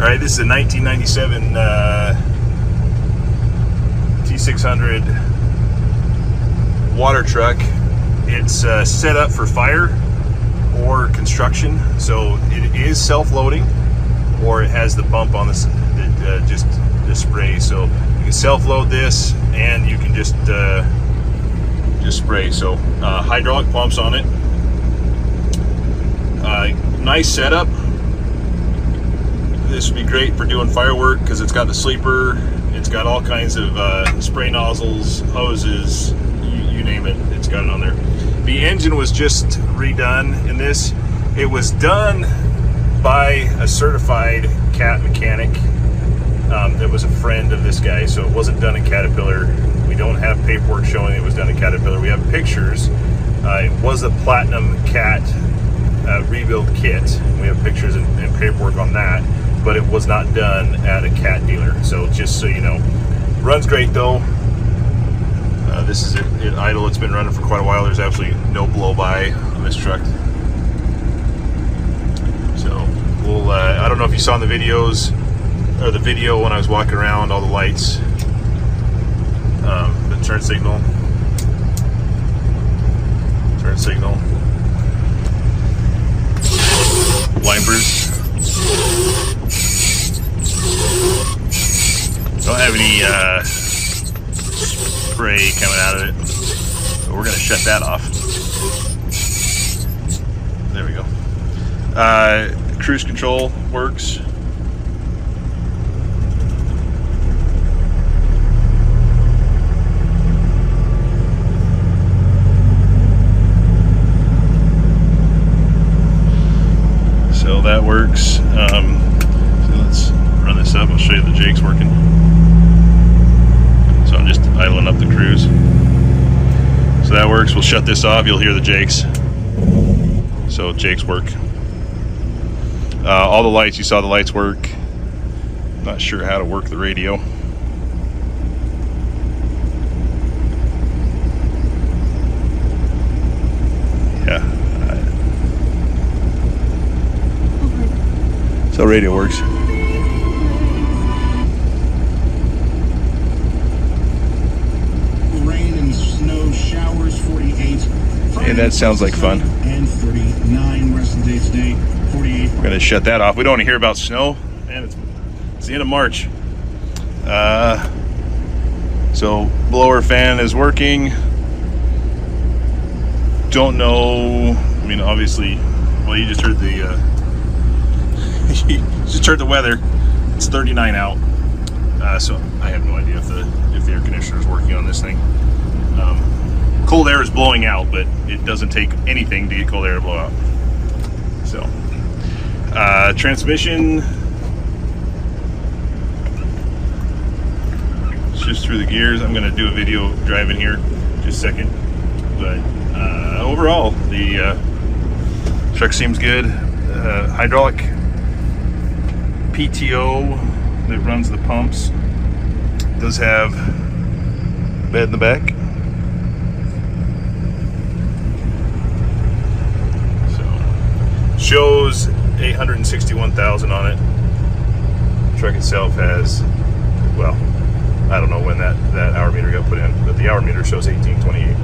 Alright, this is a 1997 T600 water truck. It's set up for fire or construction, so it is self-loading, or it has the pump on this that just spray. So you can self-load this, and you can just spray. So hydraulic pumps on it. Nice setup. This would be great for doing firework because it's got the sleeper. It's got all kinds of spray nozzles, hoses, you name it. It's got it on there. The engine was just redone in this. It was done by a certified cat mechanic that was a friend of this guy, so it wasn't done in Caterpillar. We don't have paperwork showing it was done in Caterpillar. We have pictures. It was a platinum cat rebuild kit. We have pictures and paperwork on that, but it was not done at a cat dealer. So just so you know, runs great though. This is it idle. It's been running for quite a while. There's absolutely no blow by on this truck. So we'll I don't know if you saw in the videos or the video when I was walking around, all the lights, the turn signal, wipers. Don't have any spray coming out of it, so we're going to shut that off. There we go. Cruise control works. So that works. So let's run this up. I'll show you the Jake's working. So I'm just idling up the cruise. So that works. We'll shut this off. You'll hear the Jake's. So Jake's work. All the lights, you saw the lights work. Not sure how to work the radio. Yeah. So radio works. Rain and snow showers 48. And that sounds like fun. And 39 rest of the day today. 48. We're gonna shut that off. We don't want to hear about snow. Man, it's the end of March. So blower fan is working. Don't know. I mean, obviously, well, you just heard the you just heard the weather. It's 39 out. So I have no idea if the air conditioner is working on this thing. Cold air is blowing out, but it doesn't take anything to get cold air to blow out. So transmission, it's just through the gears. I'm going to do a video driving here just a second, but overall the truck seems good. Hydraulic PTO that runs the pumps. It does have bed in the back. So shows 861,000 on it. The truck itself has, well, I don't know when that hour meter got put in, but the hour meter shows 1828.